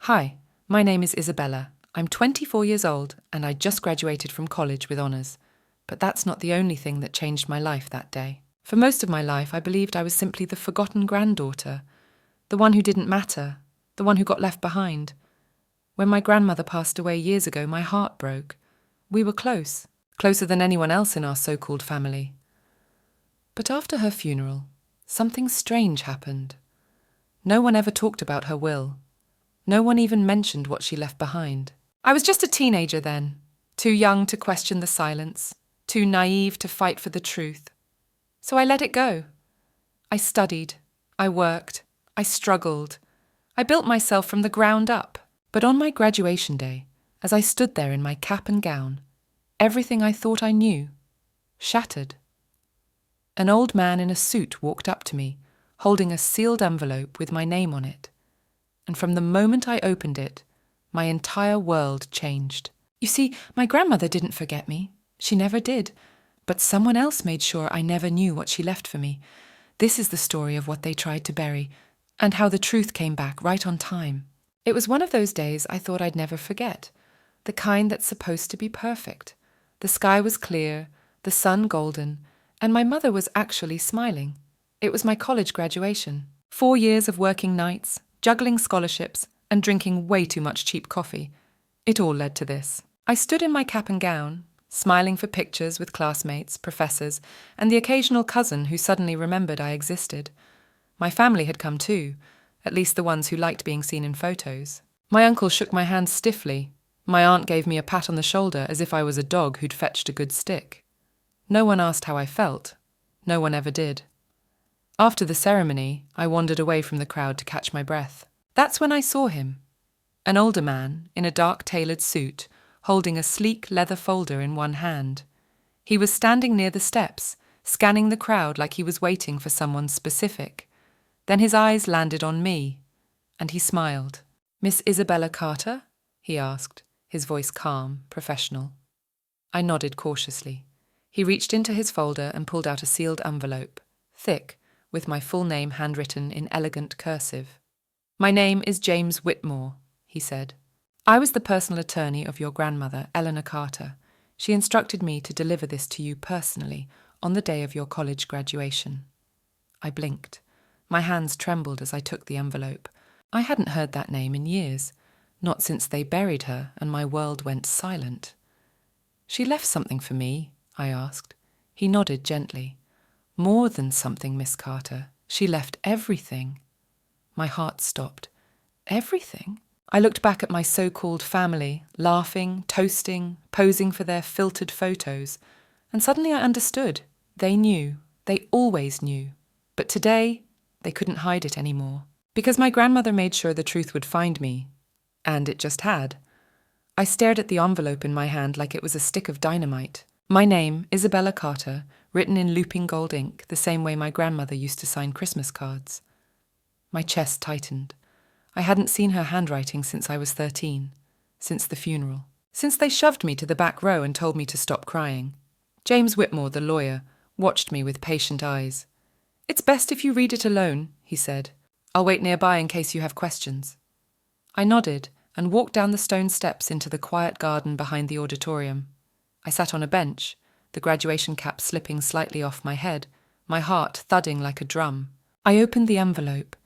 Hi, my name is Isabella. I'm 24 years old and I just graduated from college with honours. But that's not the only thing that changed my life that day. For most of my life, I believed I was simply the forgotten granddaughter, the one who didn't matter, the one who got left behind. When my grandmother passed away years ago, my heart broke. We were close, closer than anyone else in our so-called family. But after her funeral, something strange happened. No one ever talked about her will. No one even mentioned what she left behind. I was just a teenager then, too young to question the silence, too naive to fight for the truth. So I let it go. I studied, I worked, I struggled. I built myself from the ground up. But on my graduation day, as I stood there in my cap and gown, everything I thought I knew shattered. An old man in a suit walked up to me, holding a sealed envelope with my name on it. And from the moment I opened it, my entire world changed. You see, my grandmother didn't forget me. She never did. But someone else made sure I never knew what she left for me. This is the story of what they tried to bury, and how the truth came back right on time. It was one of those days I thought I'd never forget. The kind that's supposed to be perfect. The sky was clear, the sun golden, and my mother was actually smiling. It was my college graduation. 4 years of working nights, juggling scholarships, and drinking way too much cheap coffee. It all led to this. I stood in my cap and gown, smiling for pictures with classmates, professors, and the occasional cousin who suddenly remembered I existed. My family had come too, at least the ones who liked being seen in photos. My uncle shook my hand stiffly. My aunt gave me a pat on the shoulder as if I was a dog who'd fetched a good stick. No one asked how I felt. No one ever did. After the ceremony, I wandered away from the crowd to catch my breath. That's when I saw him. An older man, in a dark tailored suit, holding a sleek leather folder in one hand. He was standing near the steps, scanning the crowd like he was waiting for someone specific. Then his eyes landed on me, and he smiled. "Miss Isabella Carter?" he asked, his voice calm, professional. I nodded cautiously. He reached into his folder and pulled out a sealed envelope, thick, with my full name handwritten in elegant cursive. "My name is James Whitmore," he said. "I was the personal attorney of your grandmother, Eleanor Carter. She instructed me to deliver this to you personally on the day of your college graduation." I blinked. My hands trembled as I took the envelope. I hadn't heard that name in years, not since they buried her and my world went silent. "She left something for me?" I asked. He nodded gently. "More than something, Miss Carter. She left everything." My heart stopped. Everything? I looked back at my so-called family, laughing, toasting, posing for their filtered photos, and suddenly I understood. They knew. They always knew. But today, they couldn't hide it anymore. Because my grandmother made sure the truth would find me. And it just had. I stared at the envelope in my hand like it was a stick of dynamite. My name, Isabella Carter, written in looping gold ink, the same way my grandmother used to sign Christmas cards. My chest tightened. I hadn't seen her handwriting since I was 13, since the funeral, since they shoved me to the back row and told me to stop crying. James Whitmore, the lawyer, watched me with patient eyes. "It's best if you read it alone," he said. "I'll wait nearby in case you have questions." I nodded and walked down the stone steps into the quiet garden behind the auditorium. I sat on a bench, the graduation cap slipping slightly off my head, my heart thudding like a drum. I opened the envelope.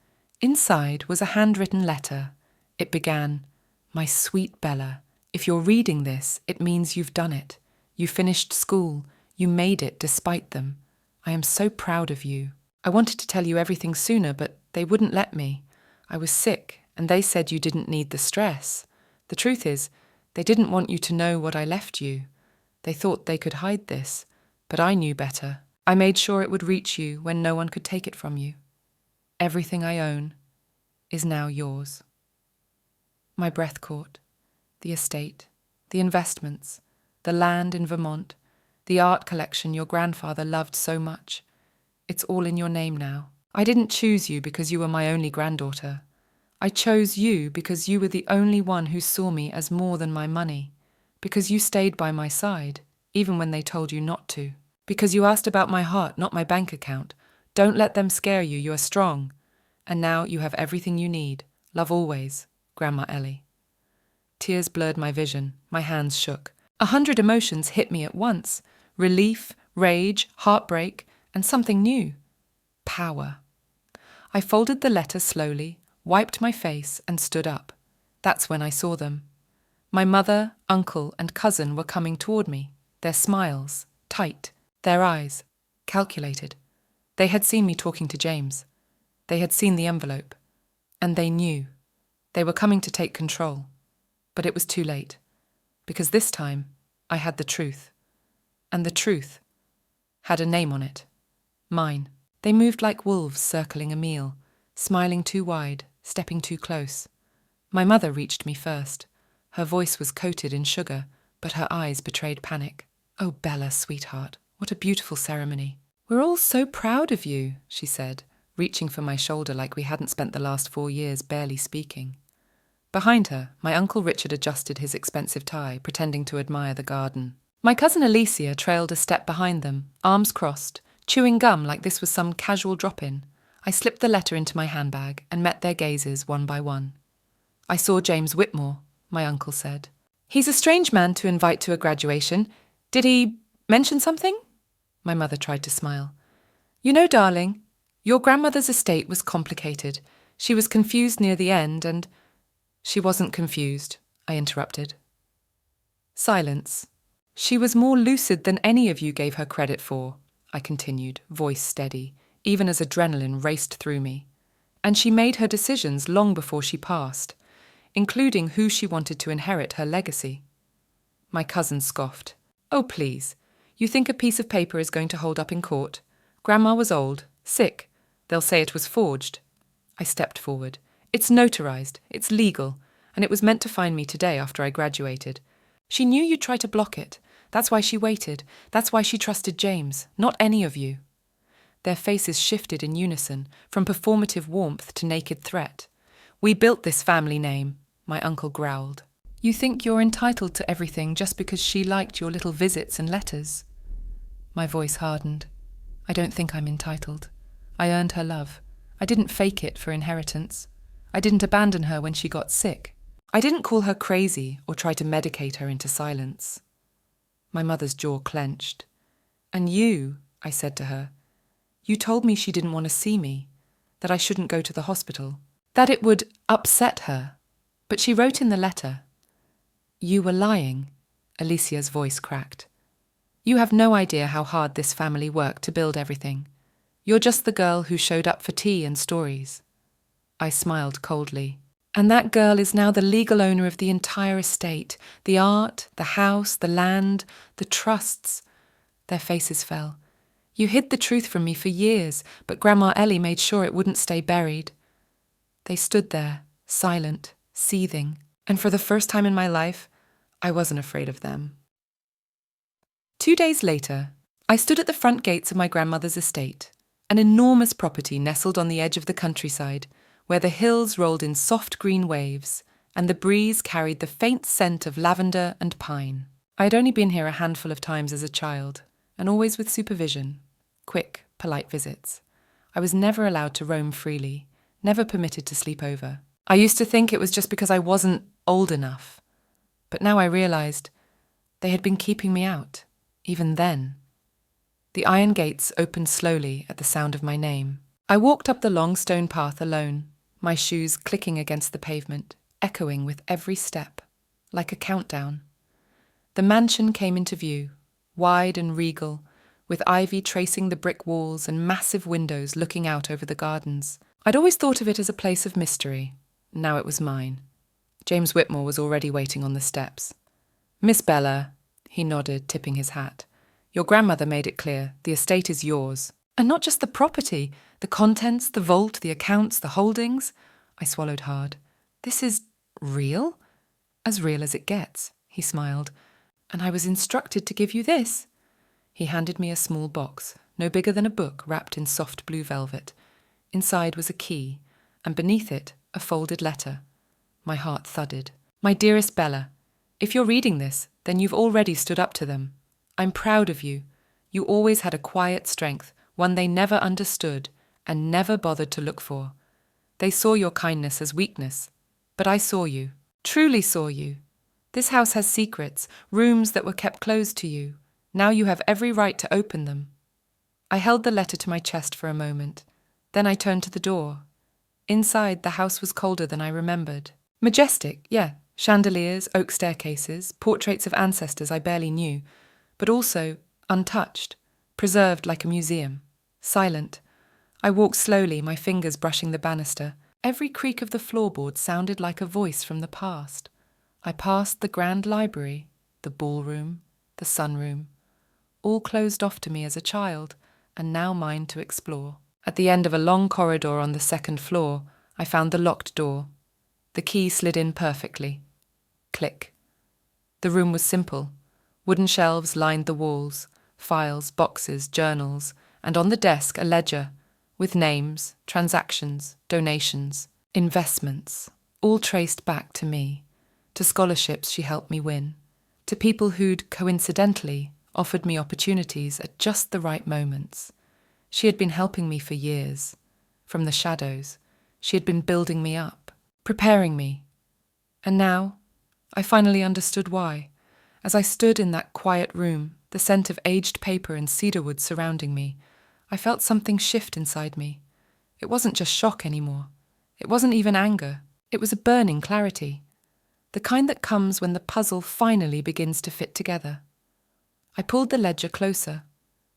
Inside was a handwritten letter. It began, "My sweet Bella, if you're reading this, it means you've done it. You finished school. You made it despite them. I am so proud of you. I wanted to tell you everything sooner, but they wouldn't let me. I was sick, and they said you didn't need the stress. The truth is, they didn't want you to know what I left you. They thought they could hide this, but I knew better. I made sure it would reach you when no one could take it from you. Everything I own is now yours." My breath caught. The estate, the investments, the land in Vermont, the art collection your grandfather loved so much. It's all in your name now. I didn't choose you because you were my only granddaughter. I chose you because you were the only one who saw me as more than my money, because you stayed by my side, even when they told you not to, because you asked about my heart, not my bank account. Don't let them scare you, you are strong. And now you have everything you need. Love always. Grandma Ellie. Tears blurred my vision, my hands shook. 100 emotions hit me at once: relief, rage, heartbreak, and something new: power. I folded the letter slowly, wiped my face, and stood up. That's when I saw them. My mother, uncle, and cousin were coming toward me, their smiles tight, their eyes calculated. They had seen me talking to James. They had seen the envelope. And they knew. They were coming to take control. But it was too late, because this time I had the truth. And the truth had a name on it. Mine. They moved like wolves circling a meal, smiling too wide, stepping too close. My mother reached me first. Her voice was coated in sugar, but her eyes betrayed panic. "Oh, Bella, sweetheart, what a beautiful ceremony. We're all so proud of you," she said, reaching for my shoulder like we hadn't spent the last 4 years barely speaking. Behind her, my Uncle Richard adjusted his expensive tie, pretending to admire the garden. My cousin Alicia trailed a step behind them, arms crossed, chewing gum like this was some casual drop-in. I slipped the letter into my handbag and met their gazes one by one. "I saw James Whitmore," my uncle said. "He's a strange man to invite to a graduation. Did he mention something?" My mother tried to smile. "You know, darling, your grandmother's estate was complicated. She was confused near the end and—" "She wasn't confused," I interrupted. Silence. "She was more lucid than any of you gave her credit for," I continued, voice steady, even as adrenaline raced through me. "And she made her decisions long before she passed, including who she wanted to inherit her legacy." My cousin scoffed. "Oh, please. You think a piece of paper is going to hold up in court? Grandma was old, sick. They'll say it was forged." I stepped forward. "It's notarized, it's legal, and it was meant to find me today after I graduated. She knew you'd try to block it. That's why she waited. That's why she trusted James, not any of you." Their faces shifted in unison, from performative warmth to naked threat. "We built this family name," my uncle growled. "You think you're entitled to everything just because she liked your little visits and letters?" My voice hardened. "I don't think I'm entitled. I earned her love. I didn't fake it for inheritance. I didn't abandon her when she got sick. I didn't call her crazy or try to medicate her into silence." My mother's jaw clenched. "And you," I said to her, "you told me she didn't want to see me, that I shouldn't go to the hospital, that it would upset her. But she wrote in the letter." "You were lying," Alicia's voice cracked. "You have no idea how hard this family worked to build everything. You're just the girl who showed up for tea and stories." I smiled coldly. "And that girl is now the legal owner of the entire estate, the art, the house, the land, the trusts." Their faces fell. "You hid the truth from me for years, but Grandma Ellie made sure it wouldn't stay buried." They stood there, silent, seething, and for the first time in my life, I wasn't afraid of them. 2 days later, I stood at the front gates of my grandmother's estate, an enormous property nestled on the edge of the countryside, where the hills rolled in soft green waves, and the breeze carried the faint scent of lavender and pine. I had only been here a handful of times as a child, and always with supervision, quick, polite visits. I was never allowed to roam freely, never permitted to sleep over. I used to think it was just because I wasn't old enough, but now I realized they had been keeping me out, even then. The iron gates opened slowly at the sound of my name. I walked up the long stone path alone, my shoes clicking against the pavement, echoing with every step, like a countdown. The mansion came into view, wide and regal, with ivy tracing the brick walls and massive windows looking out over the gardens. I'd always thought of it as a place of mystery. Now it was mine. James Whitmore was already waiting on the steps. "Miss Bella," he nodded, tipping his hat. "Your grandmother made it clear, the estate is yours. And not just the property, the contents, the vault, the accounts, the holdings." I swallowed hard. "This is real?" "As real as it gets," he smiled. "And I was instructed to give you this." He handed me a small box, no bigger than a book, wrapped in soft blue velvet. Inside was a key, and beneath it, a folded letter. My heart thudded. "My dearest Bella, if you're reading this, then you've already stood up to them. I'm proud of you. You always had a quiet strength, one they never understood and never bothered to look for. They saw your kindness as weakness, But I saw you, truly saw you. This house has secrets, rooms that were kept closed to you. Now you have every right to open them. I held the letter to my chest for a moment. Then I turned to the door. Inside, the house was colder than I remembered. Majestic, yeah. Chandeliers, oak staircases, portraits of ancestors I barely knew, but also untouched, preserved like a museum. Silent. I walked slowly, my fingers brushing the banister. Every creak of the floorboard sounded like a voice from the past. I passed the grand library, the ballroom, the sunroom, all closed off to me as a child, and now mine to explore. At the end of a long corridor on the second floor, I found the locked door. The key slid in perfectly. Click. The room was simple. Wooden shelves lined the walls, files, boxes, journals, and on the desk a ledger with names, transactions, donations, investments, all traced back to me, to scholarships she helped me win, to people who'd, coincidentally, offered me opportunities at just the right moments. She had been helping me for years. From the shadows, she had been building me up, preparing me. And now, I finally understood why. As I stood in that quiet room, the scent of aged paper and cedarwood surrounding me, I felt something shift inside me. It wasn't just shock anymore. It wasn't even anger. It was a burning clarity. The kind that comes when the puzzle finally begins to fit together. I pulled the ledger closer.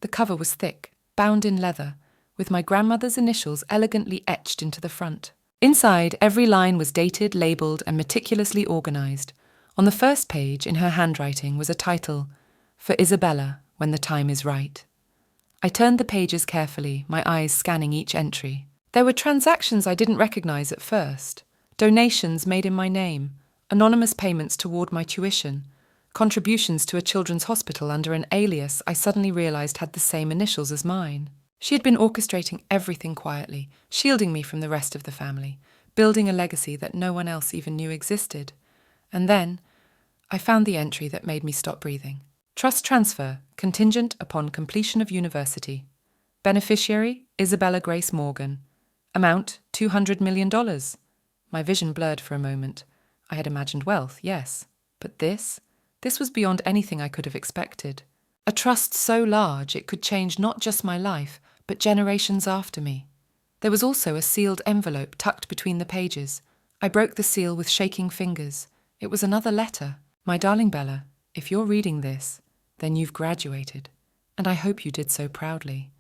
The cover was thick, bound in leather, with my grandmother's initials elegantly etched into the front. Inside, every line was dated, labelled, and meticulously organised. On the first page, in her handwriting, was a title, "For Isabella, when the time is right." I turned the pages carefully, my eyes scanning each entry. There were transactions I didn't recognise at first. Donations made in my name, anonymous payments toward my tuition, contributions to a children's hospital under an alias I suddenly realised had the same initials as mine. She had been orchestrating everything quietly, shielding me from the rest of the family, building a legacy that no one else even knew existed. And then, I found the entry that made me stop breathing. Trust transfer, contingent upon completion of university. Beneficiary, Isabella Grace Morgan. Amount, $200 million. My vision blurred for a moment. I had imagined wealth, yes. But this was beyond anything I could have expected. A trust so large it could change not just my life, but generations after me. There was also a sealed envelope tucked between the pages. I broke the seal with shaking fingers. It was another letter. My darling Bella, if you're reading this, then you've graduated. And I hope you did so proudly.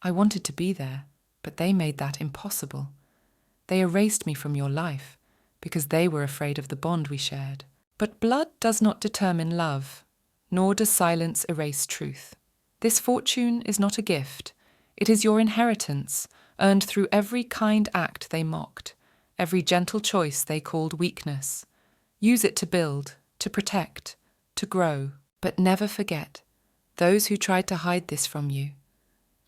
I wanted to be there, but they made that impossible. They erased me from your life, because they were afraid of the bond we shared. But blood does not determine love, nor does silence erase truth. This fortune is not a gift. It is your inheritance, earned through every kind act they mocked, every gentle choice they called weakness. Use it to build, to protect, to grow. But never forget, those who tried to hide this from you,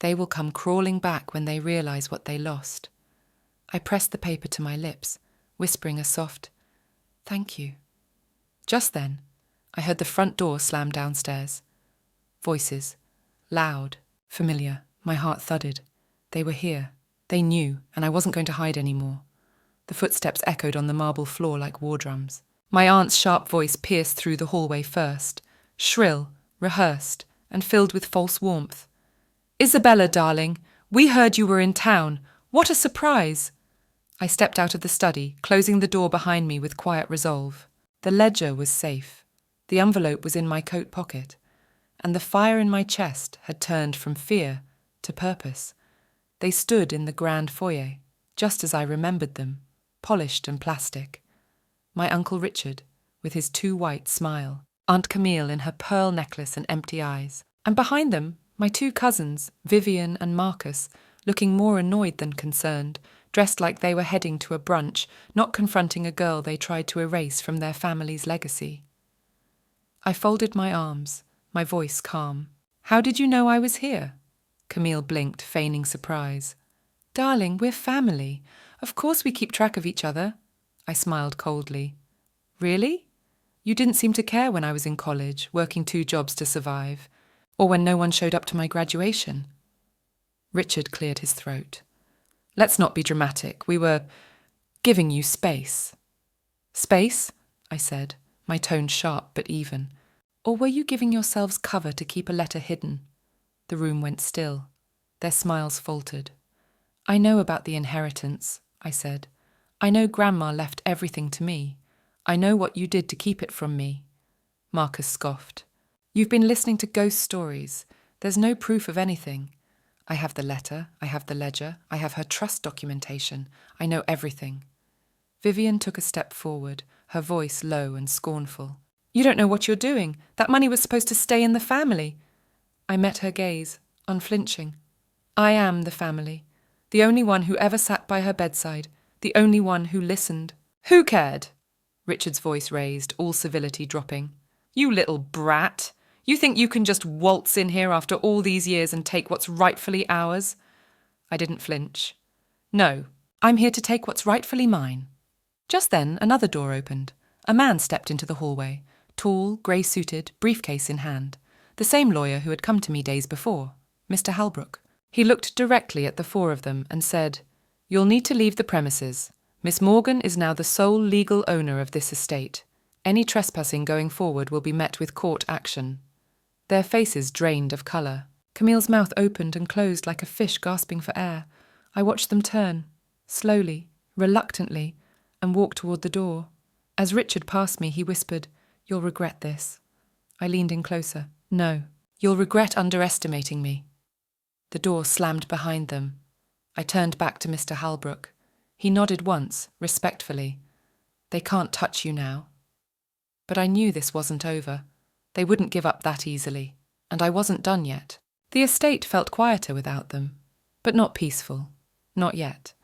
they will come crawling back when they realize what they lost. I pressed the paper to my lips, whispering a soft, "Thank you." Just then, I heard the front door slam downstairs. Voices, loud, familiar. My heart thudded. They were here. They knew, and I wasn't going to hide anymore. The footsteps echoed on the marble floor like war drums. My aunt's sharp voice pierced through the hallway first, shrill, rehearsed, and filled with false warmth. "Isabella, darling, we heard you were in town. What a surprise!" I stepped out of the study, closing the door behind me with quiet resolve. The ledger was safe. The envelope was in my coat pocket, and the fire in my chest had turned from fear to purpose. They stood in the grand foyer, just as I remembered them, polished and plastic. My Uncle Richard, with his too white smile, Aunt Camille in her pearl necklace and empty eyes, and behind them, my two cousins, Vivian and Marcus, looking more annoyed than concerned, dressed like they were heading to a brunch, not confronting a girl they tried to erase from their family's legacy. I folded my arms, my voice calm. "How did you know I was here?" Camille blinked, feigning surprise. "Darling, we're family. Of course we keep track of each other." I smiled coldly. "Really? You didn't seem to care when I was in college, working 2 jobs to survive, or when no one showed up to my graduation." Richard cleared his throat. "Let's not be dramatic. We were giving you space." Space, I said, my tone sharp but even. Or were you giving yourselves cover to keep a letter hidden? The room went still. Their smiles faltered. I know about the inheritance, I said. I know Grandma left everything to me. I know what you did to keep it from me. Marcus scoffed. You've been listening to ghost stories. There's no proof of anything. I have the letter, I have the ledger, I have her trust documentation. I know everything. Vivian took a step forward, her voice low and scornful. You don't know what you're doing. That money was supposed to stay in the family. I met her gaze, unflinching. I am the family. The only one who ever sat by her bedside. The only one who listened. Who cared? Richard's voice raised, all civility dropping. You little brat. You think you can just waltz in here after all these years and take what's rightfully ours? I didn't flinch. No, I'm here to take what's rightfully mine. Just then, another door opened. A man stepped into the hallway, tall, grey-suited, briefcase in hand. The same lawyer who had come to me days before, Mr. Halbrook. He looked directly at the four of them and said, You'll need to leave the premises. Miss Morgan is now the sole legal owner of this estate. Any trespassing going forward will be met with court action. Their faces drained of colour. Camille's mouth opened and closed like a fish gasping for air. I watched them turn, slowly, reluctantly, and walk toward the door. As Richard passed me, he whispered, You'll regret this. I leaned in closer. No, you'll regret underestimating me. The door slammed behind them. I turned back to Mr. Halbrook. He nodded once, respectfully. They can't touch you now. But I knew this wasn't over. They wouldn't give up that easily, and I wasn't done yet. The estate felt quieter without them, but not peaceful. Not yet.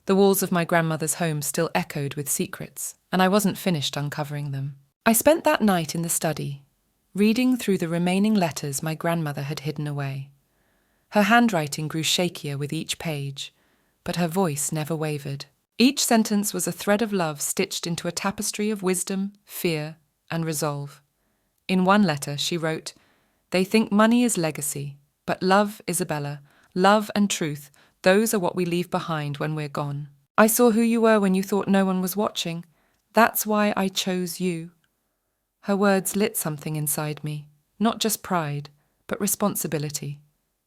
The walls of my grandmother's home still echoed with secrets, and I wasn't finished uncovering them. I spent that night in the study, reading through the remaining letters my grandmother had hidden away. Her handwriting grew shakier with each page, but her voice never wavered. Each sentence was a thread of love stitched into a tapestry of wisdom, fear, and resolve. In one letter she wrote, They think money is legacy, but love, Isabella, love and truth, those are what we leave behind when we're gone. I saw who you were when you thought no one was watching. That's why I chose you. Her words lit something inside me, not just pride, but responsibility.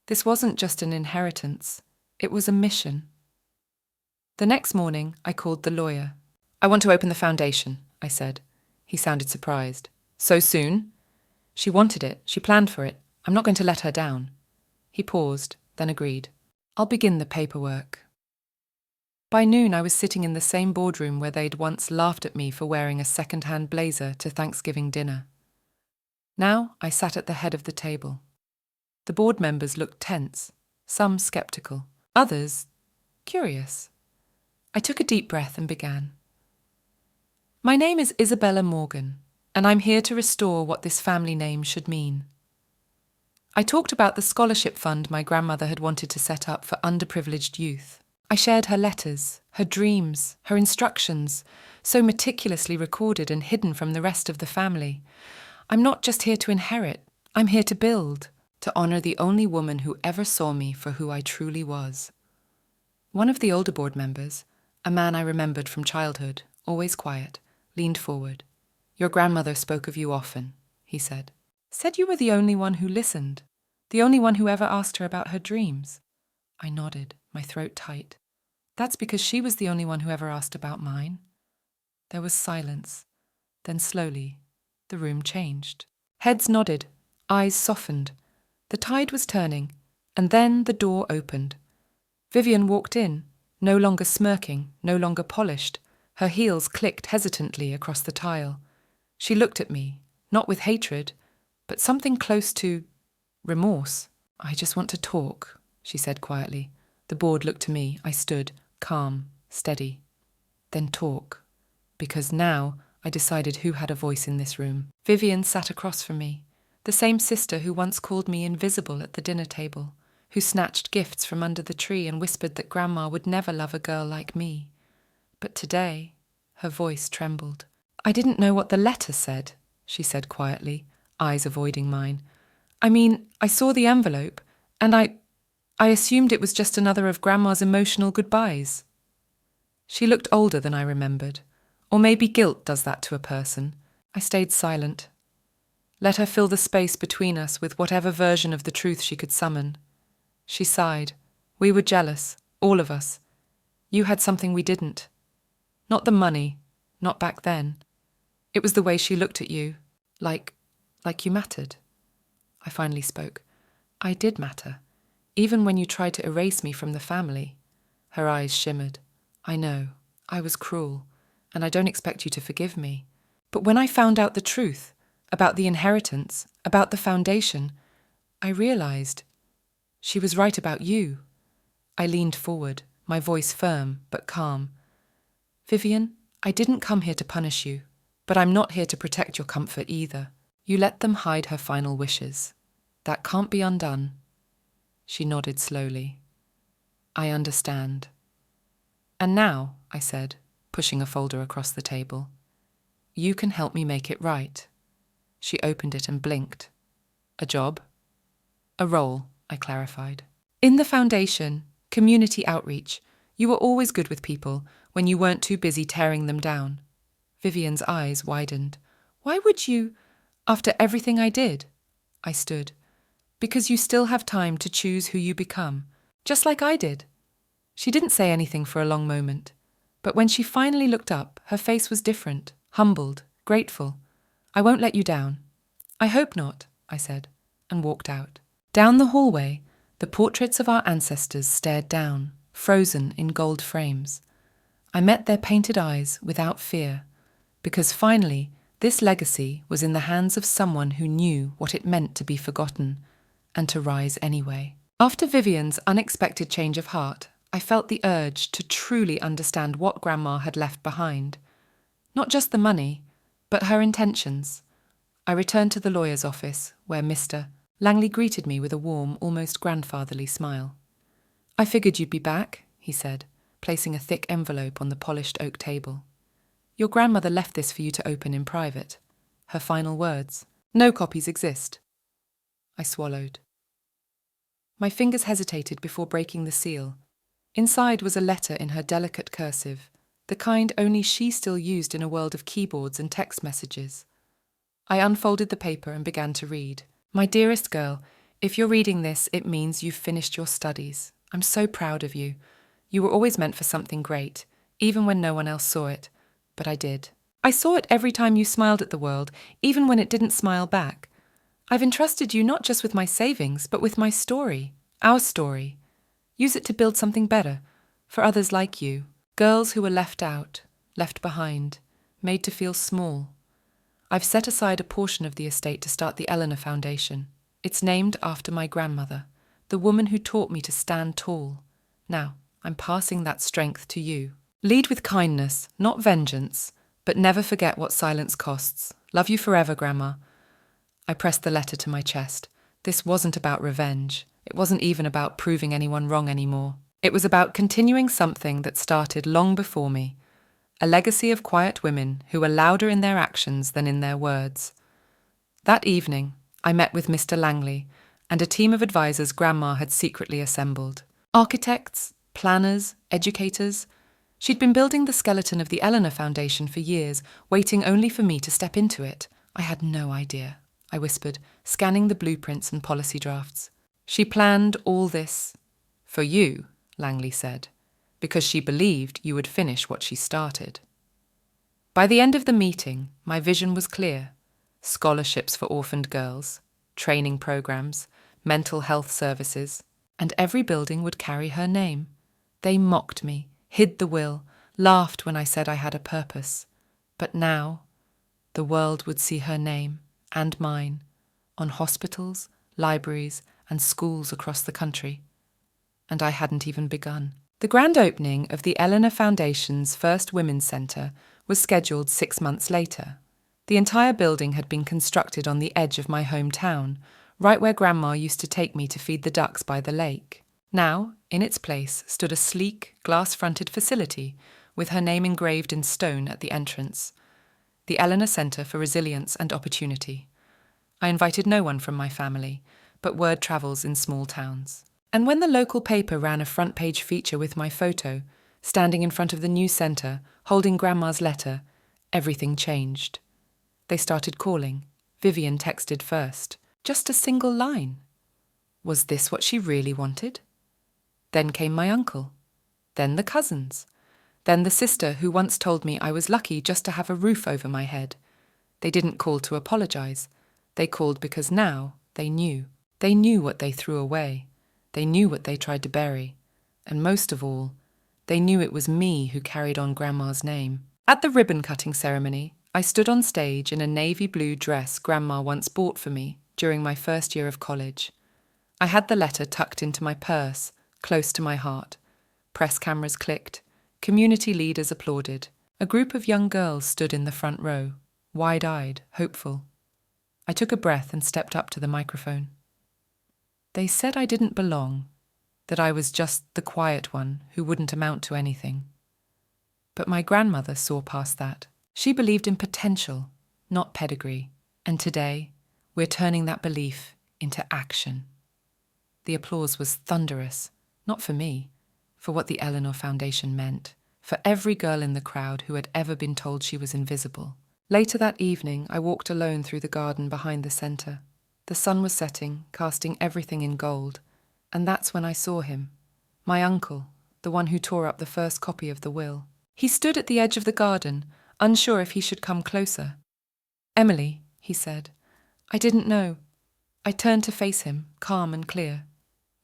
This wasn't just an inheritance, it was a mission. The next morning, I called the lawyer. I want to open the foundation, I said. He sounded surprised. So soon? She wanted it, she planned for it. I'm not going to let her down. He paused, then agreed. I'll begin the paperwork. By noon, I was sitting in the same boardroom where they'd once laughed at me for wearing a second-hand blazer to Thanksgiving dinner. Now I sat at the head of the table. The board members looked tense, some skeptical, others curious. I took a deep breath and began. My name is Isabella Morgan, and I'm here to restore what this family name should mean. I talked about the scholarship fund my grandmother had wanted to set up for underprivileged youth. I shared her letters, her dreams, her instructions, so meticulously recorded and hidden from the rest of the family. I'm not just here to inherit, I'm here to build, to honour the only woman who ever saw me for who I truly was. One of the older board members, a man I remembered from childhood, always quiet, leaned forward. Your grandmother spoke of you often, he said. Said you were the only one who listened, the only one who ever asked her about her dreams. I nodded, my throat tight. That's because she was the only one who ever asked about mine. There was silence. Then slowly, the room changed. Heads nodded, eyes softened. The tide was turning, and then the door opened. Vivian walked in, no longer smirking, no longer polished. Her heels clicked hesitantly across the tile. She looked at me, not with hatred, but something close to remorse. I just want to talk, she said quietly. The board looked to me. I stood, calm, steady. Then talk. Because now I decided who had a voice in this room. Vivian sat across from me, the same sister who once called me invisible at the dinner table, who snatched gifts from under the tree and whispered that Grandma would never love a girl like me. But today, her voice trembled. I didn't know what the letter said, she said quietly, eyes avoiding mine. I mean, I saw the envelope, and I assumed it was just another of Grandma's emotional goodbyes. She looked older than I remembered, Or maybe guilt does that to a person. I stayed silent. Let her fill the space between us with whatever version of the truth she could summon. She sighed. We were jealous, all of us. You had something we didn't. Not the money, not back then. It was the way she looked at you, like you mattered. I finally spoke. I did matter, even when you tried to erase me from the family. Her eyes shimmered. I know, I was cruel, and I don't expect you to forgive me. But when I found out the truth, about the inheritance, about the foundation, I realized she was right about you. I leaned forward, my voice firm but calm. Vivian, I didn't come here to punish you, but I'm not here to protect your comfort either. You let them hide her final wishes. That can't be undone. She nodded slowly. I understand. And now, I said, pushing a folder across the table, you can help me make it right. She opened it and blinked. A job? A role, I clarified. In the foundation, community outreach, you were always good with people when you weren't too busy tearing them down. Vivian's eyes widened. Why would you, after everything I did? I stood. Because you still have time to choose who you become, just like I did. She didn't say anything for a long moment, but when she finally looked up, her face was different, humbled, grateful. I won't let you down. I hope not, I said, and walked out. Down the hallway, the portraits of our ancestors stared down, frozen in gold frames. I met their painted eyes without fear, because finally, this legacy was in the hands of someone who knew what it meant to be forgotten, and to rise anyway. After Vivian's unexpected change of heart, I felt the urge to truly understand what Grandma had left behind. Not just the money, but her intentions. I returned to the lawyer's office, where Mr. Langley greeted me with a warm, almost grandfatherly smile. I figured you'd be back, he said, placing a thick envelope on the polished oak table. Your grandmother left this for you to open in private. Her final words. No copies exist. I swallowed. My fingers hesitated before breaking the seal. Inside was a letter in her delicate cursive, the kind only she still used in a world of keyboards and text messages. I unfolded the paper and began to read. My dearest girl, if you're reading this, it means you've finished your studies. I'm so proud of you. You were always meant for something great, even when no one else saw it. But I did. I saw it every time you smiled at the world, even when it didn't smile back. I've entrusted you not just with my savings, but with my story, our story. Use it to build something better, for others like you, girls who were left out, left behind, made to feel small. I've set aside a portion of the estate to start the Eleanor Foundation. It's named after my grandmother, the woman who taught me to stand tall. Now, I'm passing that strength to you. Lead with kindness, not vengeance, but never forget what silence costs. Love you forever, Grandma. I pressed the letter to my chest. This wasn't about revenge. It wasn't even about proving anyone wrong anymore. It was about continuing something that started long before me. A legacy of quiet women who were louder in their actions than in their words. That evening, I met with Mr. Langley and a team of advisors Grandma had secretly assembled. Architects, planners, educators. She'd been building the skeleton of the Eleanor Foundation for years, waiting only for me to step into it. I had no idea, I whispered, scanning the blueprints and policy drafts. She planned all this for you, Langley said, because she believed you would finish what she started. By the end of the meeting, my vision was clear. Scholarships for orphaned girls, training programs, mental health services, and every building would carry her name. They mocked me, hid the will, laughed when I said I had a purpose. But now, the world would see her name, and mine, on hospitals, libraries, and schools across the country. And I hadn't even begun. The grand opening of the Eleanor Foundation's first Women's Centre was scheduled 6 months later. The entire building had been constructed on the edge of my hometown, right where Grandma used to take me to feed the ducks by the lake. Now, in its place, stood a sleek, glass-fronted facility with her name engraved in stone at the entrance. The Eleanor Centre for Resilience and Opportunity. I invited no one from my family, but word travels in small towns. And when the local paper ran a front-page feature with my photo, standing in front of the new centre, holding Grandma's letter, everything changed. They started calling. Vivian texted first. Just a single line. Was this what she really wanted? Then came my uncle. Then the cousins. Then the sister who once told me I was lucky just to have a roof over my head. They didn't call to apologize. They called because now they knew. They knew what they threw away. They knew what they tried to bury. And most of all, they knew it was me who carried on Grandma's name. At the ribbon-cutting ceremony, I stood on stage in a navy blue dress Grandma once bought for me during my first year of college. I had the letter tucked into my purse, close to my heart. Press cameras clicked. Community leaders applauded. A group of young girls stood in the front row, wide-eyed, hopeful. I took a breath and stepped up to the microphone. They said I didn't belong, that I was just the quiet one who wouldn't amount to anything. But my grandmother saw past that. She believed in potential, not pedigree. And today, we're turning that belief into action. The applause was thunderous, not for me, for what the Eleanor Foundation meant, for every girl in the crowd who had ever been told she was invisible. Later that evening, I walked alone through the garden behind the centre. The sun was setting, casting everything in gold, and that's when I saw him, my uncle, the one who tore up the first copy of the will. He stood at the edge of the garden, unsure if he should come closer. "Emily," he said, "I didn't know." I turned to face him, calm and clear.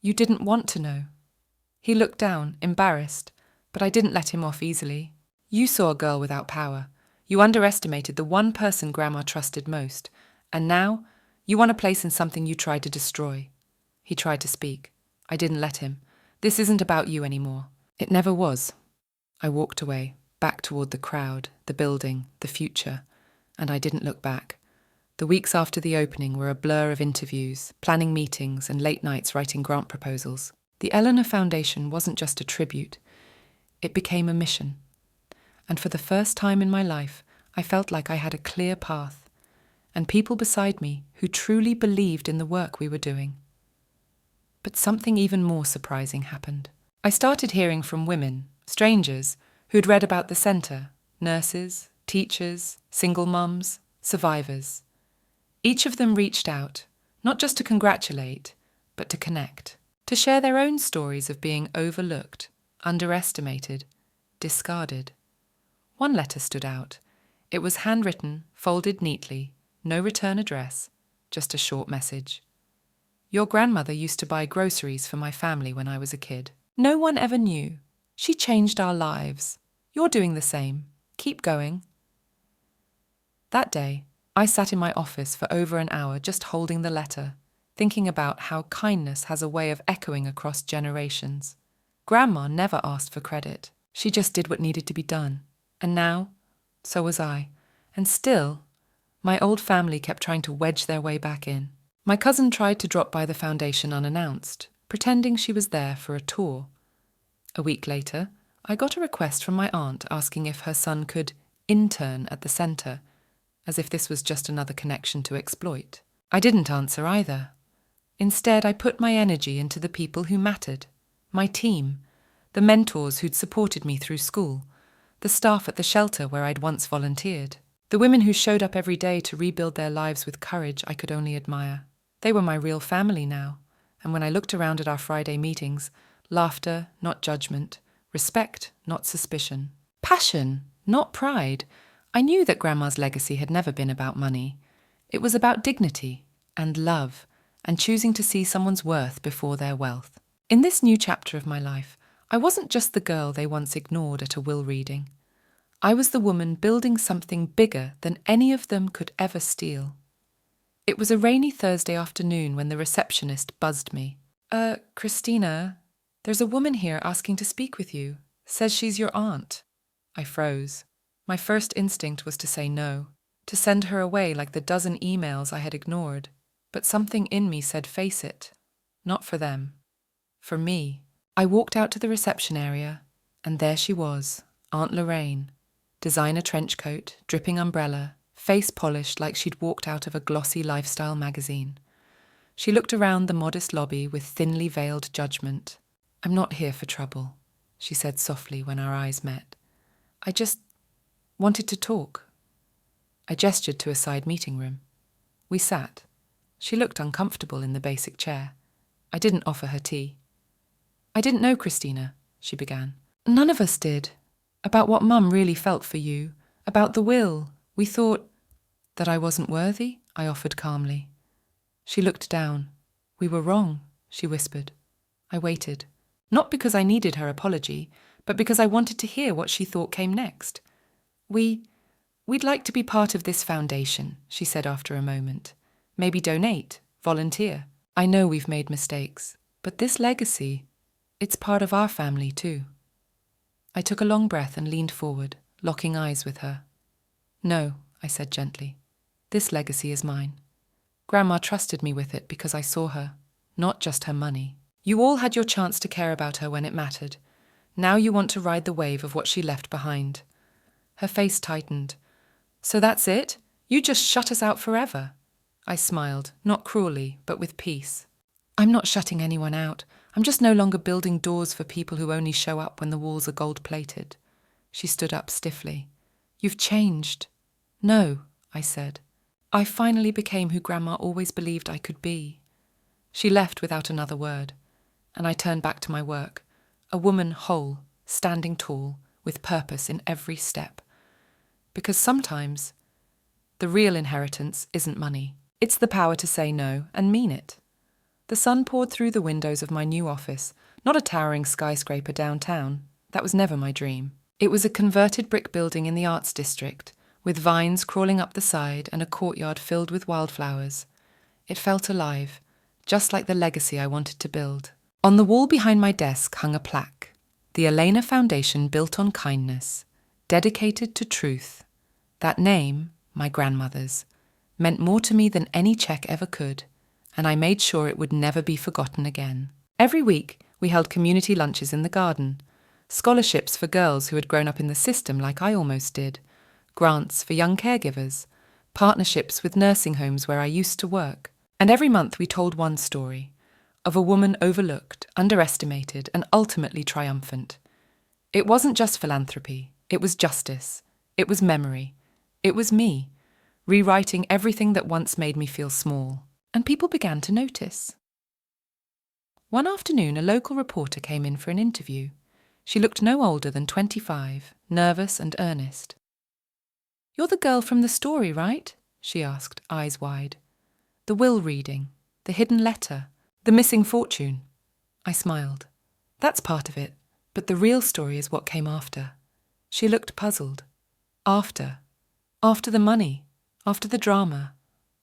"You didn't want to know." He looked down, embarrassed, but I didn't let him off easily. "You saw a girl without power. You underestimated the one person Grandma trusted most, and now you want a place in something you tried to destroy." He tried to speak. I didn't let him. "This isn't about you anymore." It never was. I walked away, back toward the crowd, the building, the future, and I didn't look back. The weeks after the opening were a blur of interviews, planning meetings, and late nights writing grant proposals. The Eleanor Foundation wasn't just a tribute. It became a mission. And for the first time in my life, I felt like I had a clear path, and people beside me who truly believed in the work we were doing. But something even more surprising happened. I started hearing from women, strangers, who'd read about the centre, nurses, teachers, single mums, survivors. Each of them reached out, not just to congratulate, but to connect, to share their own stories of being overlooked, underestimated, discarded. One letter stood out. It was handwritten, folded neatly, no return address, just a short message. "Your grandmother used to buy groceries for my family when I was a kid. No one ever knew. She changed our lives. You're doing the same. Keep going." That day, I sat in my office for over an hour just holding the letter, thinking about how kindness has a way of echoing across generations. Grandma never asked for credit. She just did what needed to be done. And now, so was I. And still, my old family kept trying to wedge their way back in. My cousin tried to drop by the foundation unannounced, pretending she was there for a tour. A week later, I got a request from my aunt asking if her son could intern at the centre, as if this was just another connection to exploit. I didn't answer either. Instead, I put my energy into the people who mattered, my team, the mentors who'd supported me through school, the staff at the shelter where I'd once volunteered, the women who showed up every day to rebuild their lives with courage I could only admire. They were my real family now, and when I looked around at our Friday meetings, laughter, not judgment, respect, not suspicion, passion, not pride. I knew that Grandma's legacy had never been about money. It was about dignity and love and choosing to see someone's worth before their wealth. In this new chapter of my life, I wasn't just the girl they once ignored at a will reading. I was the woman building something bigger than any of them could ever steal. It was a rainy Thursday afternoon when the receptionist buzzed me. Christina, there's a woman here asking to speak with you. Says she's your aunt." I froze. My first instinct was to say no, to send her away like the dozen emails I had ignored. But something in me said face it. Not for them. For me. I walked out to the reception area, and there she was, Aunt Lorraine. Designer trench coat, dripping umbrella, face polished like she'd walked out of a glossy lifestyle magazine. She looked around the modest lobby with thinly veiled judgment. "I'm not here for trouble," she said softly when our eyes met. "I just wanted to talk." I gestured to a side meeting room. We sat. She looked uncomfortable in the basic chair. I didn't offer her tea. "I didn't know, Christina," she began. "None of us did. About what Mum really felt for you. About the will. We thought—" "That I wasn't worthy?" I offered calmly. She looked down. "We were wrong," she whispered. I waited. Not because I needed her apology, but because I wanted to hear what she thought came next. We'd like to be part of this foundation," she said after a moment. "Maybe donate, volunteer. I know we've made mistakes, but this legacy, it's part of our family too." I took a long breath and leaned forward, locking eyes with her. "No," I said gently. "This legacy is mine. Grandma trusted me with it because I saw her, not just her money. You all had your chance to care about her when it mattered. Now you want to ride the wave of what she left behind." Her face tightened. "So that's it? You just shut us out forever?" I smiled, not cruelly, but with peace. "I'm not shutting anyone out. I'm just no longer building doors for people who only show up when the walls are gold-plated." She stood up stiffly. "You've changed." "No," I said. "I finally became who Grandma always believed I could be." She left without another word, and I turned back to my work, a woman whole, standing tall, with purpose in every step. Because sometimes the real inheritance isn't money. It's the power to say no and mean it. The sun poured through the windows of my new office, not a towering skyscraper downtown. That was never my dream. It was a converted brick building in the arts district, with vines crawling up the side and a courtyard filled with wildflowers. It felt alive, just like the legacy I wanted to build. On the wall behind my desk hung a plaque, "The Elena Foundation Built on Kindness, Dedicated to Truth." That name, my grandmother's, meant more to me than any check ever could, and I made sure it would never be forgotten again. Every week, we held community lunches in the garden, scholarships for girls who had grown up in the system like I almost did, grants for young caregivers, partnerships with nursing homes where I used to work. And every month we told one story, of a woman overlooked, underestimated, and ultimately triumphant. It wasn't just philanthropy, it was justice, it was memory, it was me, rewriting everything that once made me feel small. And people began to notice. One afternoon, a local reporter came in for an interview. She looked no older than 25, nervous and earnest. "You're the girl from the story, right?" she asked, eyes wide. "The will reading, the hidden letter, the missing fortune." I smiled. "That's part of it, but the real story is what came after." She looked puzzled. After the money, after the drama,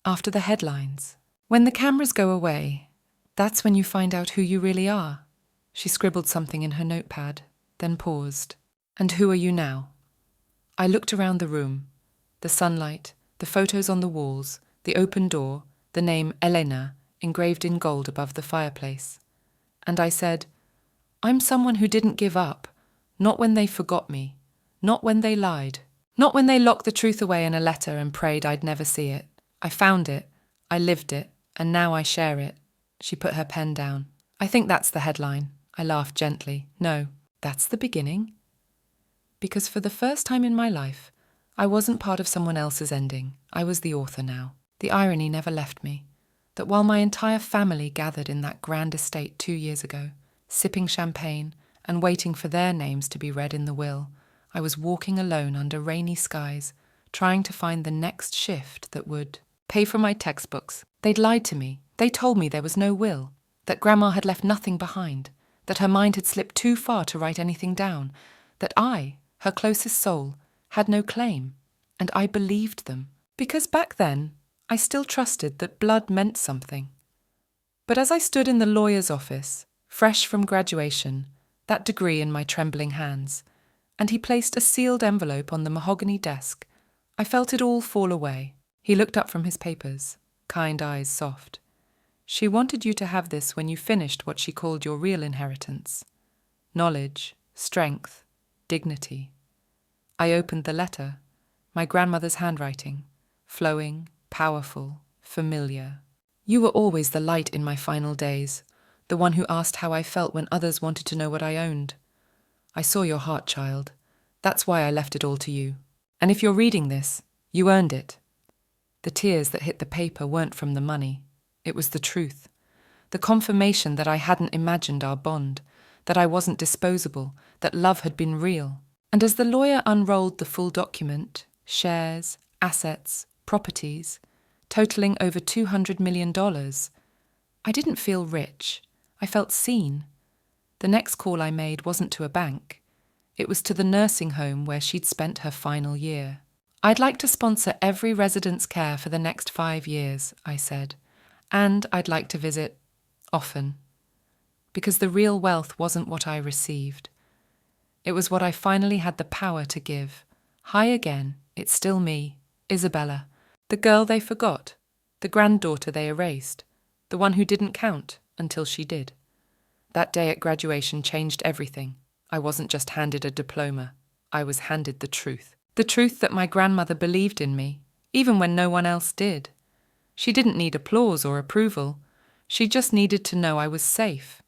after the headlines. "When the cameras go away, that's when you find out who you really are." She scribbled something in her notepad, then paused. "And who are you now?" I looked around the room. The sunlight, the photos on the walls, the open door, the name Elena engraved in gold above the fireplace. And I said, "I'm someone who didn't give up, not when they forgot me, not when they lied, not when they locked the truth away in a letter and prayed I'd never see it. I found it, I lived it, and now I share it." She put her pen down. "I think that's the headline." I laughed gently. "No, that's the beginning." Because for the first time in my life, I wasn't part of someone else's ending. I was the author now. The irony never left me, that while my entire family gathered in that grand estate 2 years ago, sipping champagne and waiting for their names to be read in the will, I was walking alone under rainy skies, trying to find the next shift that would pay for my textbooks. They'd lied to me. They told me there was no will, that Grandma had left nothing behind, that her mind had slipped too far to write anything down, that I, her closest soul, had no claim. And I believed them. Because back then, I still trusted that blood meant something. But as I stood in the lawyer's office, fresh from graduation, that degree in my trembling hands, and he placed a sealed envelope on the mahogany desk, I felt it all fall away. He looked up from his papers, kind eyes soft. "She wanted you to have this when you finished what she called your real inheritance. Knowledge, strength, dignity." I opened the letter, my grandmother's handwriting, flowing, powerful, familiar. "You were always the light in my final days, the one who asked how I felt when others wanted to know what I owned. I saw your heart, child. That's why I left it all to you. And if you're reading this, You earned it. The tears that hit the paper weren't from the money. It was the truth. The confirmation that I hadn't imagined our bond, that I wasn't disposable, that love had been real. And as the lawyer unrolled the full document, shares, assets, properties, totaling over $200 million, I didn't feel rich. I felt seen. The next call I made wasn't to a bank. It was to the nursing home where she'd spent her final year. I'd like to sponsor every resident's care for the next 5 years, I said, and I'd like to visit often. Because the real wealth wasn't what I received. It was what I finally had the power to give. Hi again, it's still me, Isabella, the girl they forgot, the granddaughter they erased, the one who didn't count until she did. That day at graduation changed everything. I wasn't just handed a diploma, I was handed the truth. The truth that my grandmother believed in me, even when no one else did. She didn't need applause or approval. She just needed to know I was safe.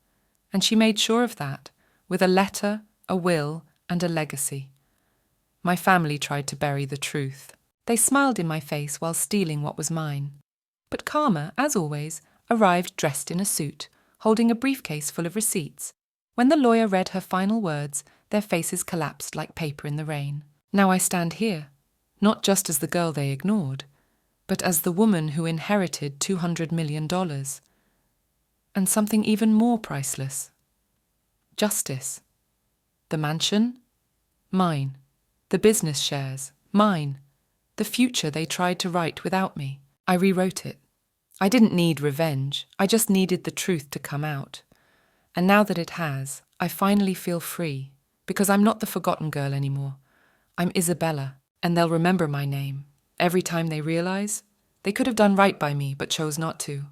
And she made sure of that, with a letter, a will, and a legacy. My family tried to bury the truth. They smiled in my face while stealing what was mine. But Karma, as always, arrived dressed in a suit, holding a briefcase full of receipts. When the lawyer read her final words, their faces collapsed like paper in the rain. Now I stand here, not just as the girl they ignored, but as the woman who inherited $200 million. And something even more priceless. Justice. The mansion? Mine. The business shares? Mine. The future they tried to write without me. I rewrote it. I didn't need revenge. I just needed the truth to come out. And now that it has, I finally feel free, because I'm not the forgotten girl anymore. I'm Isabella, and they'll remember my name. Every time they realize, they could have done right by me but chose not to.